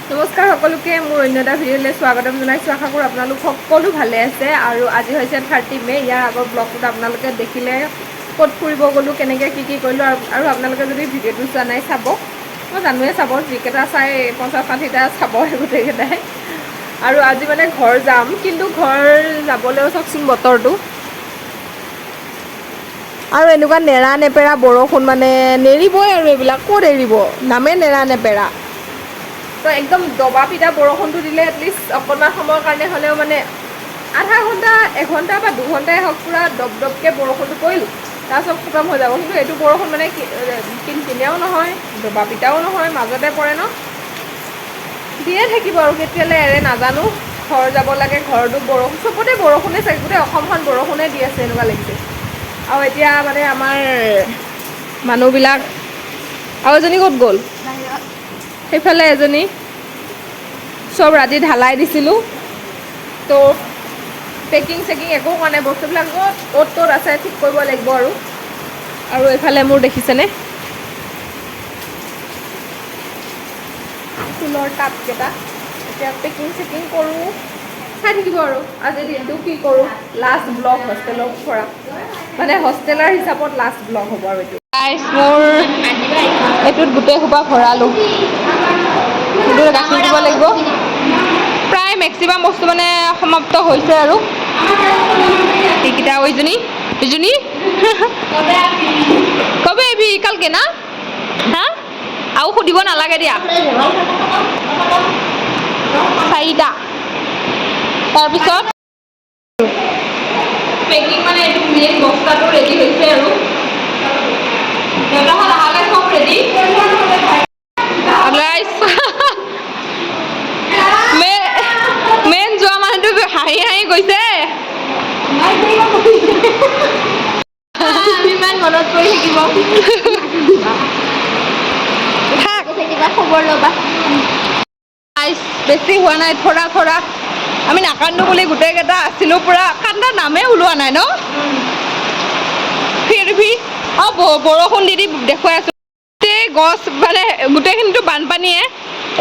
নমস্কাৰ সকলোকে মোৰ অন্য এটা ভিডিঅ'লৈ স্বাগতম জনাইছোঁ। আশা কৰোঁ আপোনালোক সকলো ভালে আছে। আৰু আজি হৈছে 30 মে'। ইয়াৰ আগৰ ব্লগটোত আপোনালোকে দেখিলে ক'ত ফুৰিব গ'লোঁ, কেনেকৈ কি কৰিলোঁ। আৰু আপোনালোকে যদি ভিডিঅ'টো চোৱা নাই চাব, মই জানোৱে চাব, যিকেইটা চাই 50-60টা চাব গোটেইকেইটাই। আৰু আজি মানে ঘৰ যাম, কিন্তু ঘৰ যাবলৈও চাওকচোন বতৰটো, আৰু এনেকুৱা নেৰা নেপেৰা বৰষুণ, মানে নেৰিবই আৰু এইবিলাক ক'ত এৰিব, নামে নেৰা নেপেৰা। তো একদম দবা পিটা বৰষুণটো দিলে এটলিষ্ট অকণমান সময়ৰ কাৰণে হ'লেও, মানে আধা ঘণ্টা, এঘণ্টা বা দুঘণ্টাই হওক, পূৰা দপকৈ বৰষুণটো পৰিল, তাৰপিছত খতম হৈ যাব। কিন্তু এইটো বৰষুণ মানে কিনকিনীয়াও নহয়, দবা পিটাও নহয়, মাজতে পৰে ন, দিয়ে থাকিব আৰু কেতিয়ালৈ এৰে নাজানো। ঘৰ যাব লাগে, ঘৰতো বৰষুণ, চবতে বৰষুণে চাগে, গোটেই অসমখন বৰষুণে দি আছে এনেকুৱা লাগিছে। আৰু এতিয়া মানে আমাৰ মানুহবিলাক, আৰু এজনী ক'ত গ'ল? সেইফালে এজনী, চব ৰাতি ঢালাই দিছিলোঁ, তো পেকিং চেকিং একো কৰা নাই, বস্তুবিলাক অ'ত ত'ত আছে, ঠিক কৰিব লাগিব। আৰু এইফালে মোৰ দেখিছেনে ফুলৰ টাবকেইটা, এতিয়া পেকিং চেকিং কৰোঁ, চাই থাকিব আৰু আজি দিনটো কি কৰোঁ। লাষ্ট ব্লগ হোষ্টেলৰ পৰা, মানে হোষ্টেলাৰ হিচাপত লাষ্ট ব্লগ হ'ব আৰু এইটো। মোৰ এইটোত গোটেই সোপা ভৰালোঁ, কিন্তু গাখীৰ দিব লাগিব। প্ৰায় মেক্সিমাম বস্তু মানে সমাপ্ত হৈছে আৰু এইকেইটা। ইজনী কবে এবি কালকে না, হা আৰু সুধিব নালাগে দিয়া। 4টা, তাৰপিছত পেকিং মানে এইটো মেইন বস্তাটো ৰেডি হৈছে আৰু দেউতাহঁত আহালৈ চব ৰেডি। মেইন যোৱা মানুহটো হাঁহি হাঁহি গৈছে। ইমান মনত পৰি থাকিব, খবৰ ল'বা। বেছি হোৱা নাই, থৰা আমি নাকান্দো বুলি গোটেইকেইটা আছিলোঁ, পূৰা কান্দাৰ নামেই ওলোৱা নাই ন। ফিৰভি বৰষুণ দি দেখুৱাই আছোঁ, গোটেই গছ মানে গোটেইখিনিতো বানপানীয়ে।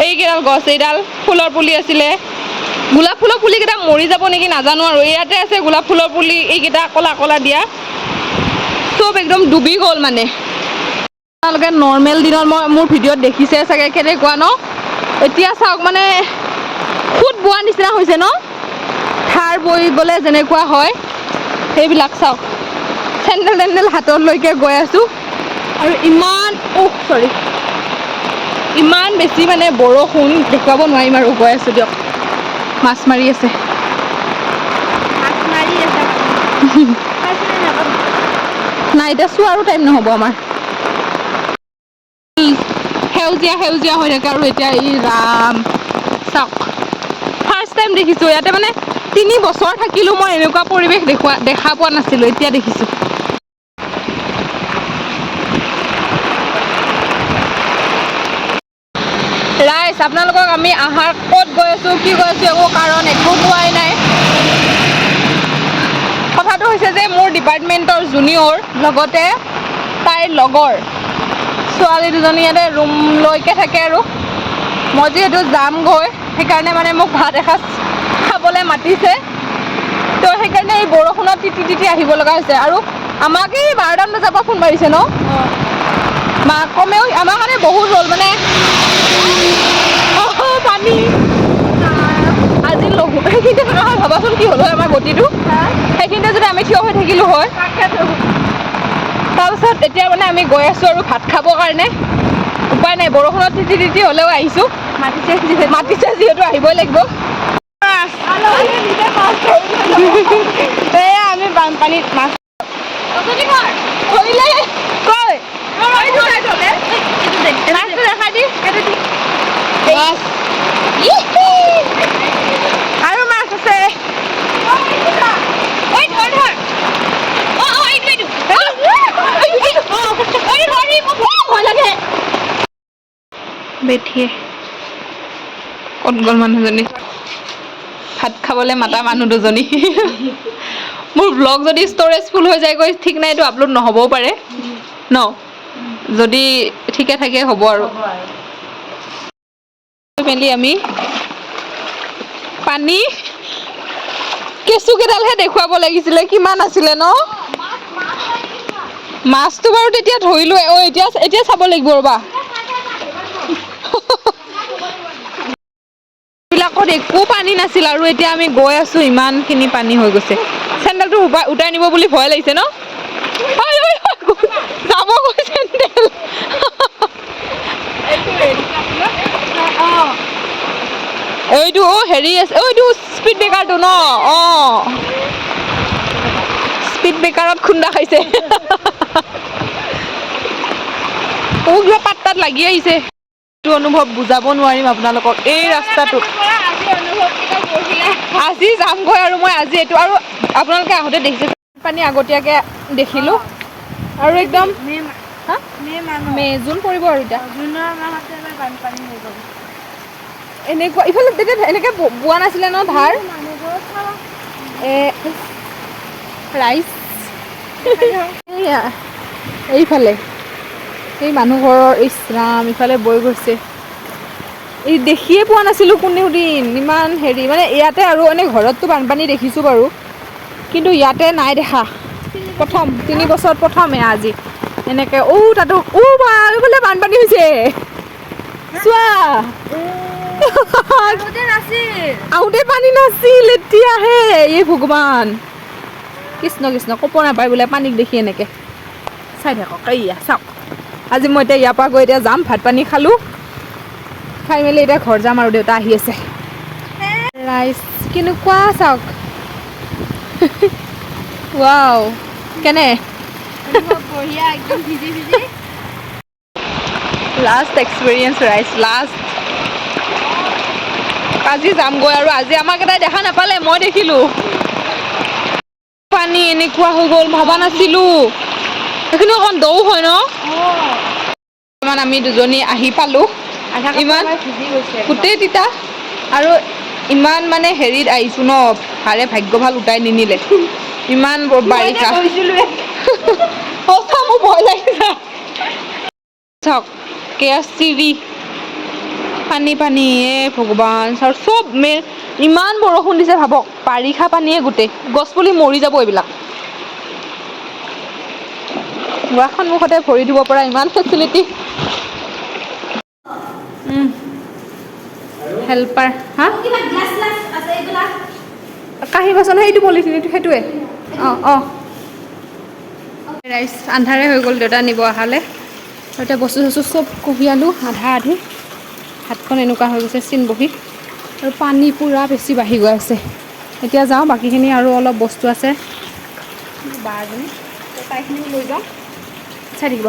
এইকেইডাল গছ, এইডাল ফুলৰ পুলি আছিলে, গোলাপ ফুলৰ পুলিকেইটা মৰি যাব নেকি নাজানো। আৰু ইয়াতে আছে গোলাপ ফুলৰ পুলি, এইকেইটা ক'লা ক'লা দিয়া, চব একদম ডুবি গ'ল। মানে আপোনালোকে নৰ্মেল দিনত মোৰ ভিডিঅ'ত দেখিছে চাগে কেনেকুৱা ন। এতিয়া চাওক, মানে সুত বোৱা নিচিনা হৈছে ন, ধাৰ বৈ গ'লে যেনেকুৱা হয় সেইবিলাক। চাওক, চেণ্ডেল হাতলৈকে গৈ আছোঁ, আৰু ইমান বেছি মানে বৰষুণ, দেখুৱাব নোৱাৰিম আৰু গৈ আছোঁ দিয়ক। মাছ মাৰি আছে নাই, এতিয়া চোৱাৰো টাইম নহ'ব আমাৰ। সেউজীয়া হৈ থাকে। আৰু এতিয়া ই ৰাম চাওক, ফাৰ্ষ্ট টাইম দেখিছোঁ ইয়াতে, মানে 3 বছৰ থাকিলোঁ মই, এনেকুৱা পৰিৱেশ দেখা পোৱা নাছিলোঁ, এতিয়া দেখিছোঁ। ৰাইজ, আপোনালোকক আমি আহাৰ ক'ত গৈ আছোঁ, কি গৈ আছোঁ, একো কাৰণ একো পোৱাই নাই। কথাটো হৈছে যে মোৰ ডিপাৰ্টমেণ্টৰ জুনিয়ৰ, লগতে তাইৰ লগৰ ছোৱালী দুজনী ইয়াতে ৰুম লৈকে থাকে। আৰু মই যিহেতু যামগৈ, সেইকাৰণে মানে মোক ভাত এসাঁজ খাবলৈ মাতিছে। তো সেইকাৰণে এই বৰষুণত তিতি আহিব লগা হৈছে। আৰু আমাক এই 12টামান বজাৰ পৰা ফোন মাৰিছে ন, কমেও আমাৰ কাৰণে বহুত হ'ল। মানে পানী আজি সেইখিনিতে থকা হয়, ভাবাচোন কি হ'ল হয় আমাৰ গতিটো। সেইখিনিতে যদি আমি থিয় হৈ থাকিলোঁ হয়। তাৰপিছত এতিয়া মানে আমি গৈ আছোঁ আৰু ভাত খাবৰ কাৰণে, উপায় নাই, বৰষুণত তিতি হ'লেও আহিছোঁ, মাতিছে যিহেতু আহিবই লাগিব। এয়া আমি বানপানীত মাছ ধৰিলে, আৰু মাছ আছে। বেঠিয়ে ক'ত গ'ল মানুহজনী, ভাত খাবলৈ মাতা মানুহ দুজনী। মোৰ ব্লগ যদি ষ্ট'ৰেজ ফুল হৈ যায়গৈ ঠিক নাই, এইটো আপলোড নহ'বও পাৰে ন, যদি ঠিকে থাকে হ'ব আৰু। মেলি আমি পানী কেঁচু কেইডালহে দেখুৱাব লাগিছিলে, কিমান আছিলে ন? মাছটো বাৰু তেতিয়া ধৰিলো। এতিয়া চাব লাগিব ৰ'বা। বিলাকত একো পানী নাছিল আৰু এতিয়া আমি গৈ আছো, ইমানখিনি পানী হৈ গৈছে। চেন্দেলটো উটাই নিব বুলি ভয় লাগিছে ন? যাব গৈ চেন্দেল। এইটো হেৰি আছে, এইটো স্পীড ব্ৰেকাৰটো ন? স্পীড ব্ৰেকাৰত খুন্দা খাইছে। কিবা পাত্তাত লাগি আহিছে। এইটো অনুভৱ বুজাব নোৱাৰিম আপোনালোকক। এই ৰাস্তাটোত আজি যামগৈ আৰু মই আজি এইটো আৰু আপোনালোকে আহোঁতে দেখিছে পানী আগতীয়াকৈ দেখিলোঁ আৰু একদম মে জুন পৰিব আৰু এতিয়া জুনৰ মাহতে বানপানী হৈ গ'ল। এনেকুৱা ইফালে তেতিয়া এনেকৈ বোৱা নাছিলে ন ধাৰ? ৰাইচ এইফালে সেই মানুহ ঘৰৰ ইছৰাম ইফালে বৈ গৈছে। এই দেখিয়ে পোৱা নাছিলোঁ কোনোদিন ইমান হেৰি, মানে ইয়াতে আৰু এনে ঘৰততো বানপানী দেখিছোঁ বাৰু, কিন্তু ইয়াতে নাই দেখা। প্ৰথম 3 বছৰত প্ৰথম আজি এনেকৈ তাতো বোলে বানপানী হৈছে চোৱা। আহোঁতে পানী নাছিল, এতিয়াহে। এই ভগৱান, কৃষ্ণ কৃষ্ণ, ক'ব নাপায় বোলে পানীক দেখি এনেকৈ। চাই থাকক, এইয়া চাওক। আজি মই এতিয়া ইয়াৰ পৰা গৈ এতিয়া যাম, ভাত পানী খালোঁ, খাই মেলি এতিয়া ঘৰ যাম আৰু দেউতা আহি আছে। ৰাইচ কেনেকুৱা চাওক। ৱাও, কেনে বঢ়িয়া, একদম ভিজি ভিজি। Last experience rice, last. আজি যামগৈ আৰু আজি আমাক এটাই দেখা নাপালে, মই দেখিলোঁ। পানী এনেকুৱা হৈ গ'ল, ভবা নাছিলোঁ। সেইখিনি অকণ দৌ হয় ন? আমি দুজনী আহি পালোঁ। ইমান গোটেই তিতা আৰু ইমান মানে হেৰিত আহিছোঁ ন, ভালে ভাগ্য ভাল উটাই নিনিলে। ইমান বাৰিষা। সঁচা মোৰ ভয় লাগিছে। চাওক কেয়া চিৰি পানী পানী, ভগৱান চাওক চব ইমান বৰষুণ দিছে ভাবক, বাৰিষা পানীয়ে গোটেই, গছ পুলি মৰি যাব এইবিলাক। সন্মুখতে ভৰি ধুব পৰা ইমান ফেচিলিটি। হেল্পাৰ হা কাঁহী বাচন সেইটো পলিথিন, সেইটোৱে। ৰাইচ আন্ধাৰে হৈ গ'ল দেউতা নিব অহালৈ। এতিয়া বস্তু চস্তু চব কঢ়িয়ালোঁ আধা আধি। হাতখন এনেকুৱা হৈ গৈছে চিন বহি, আৰু পানী পূৰা বেছি বাঢ়ি গৈ আছে। এতিয়া যাওঁ, বাকীখিনি আৰু অলপ বস্তু আছে বা এজনী, তাইখিনিও লৈ যাওঁ, চাই থাকিব।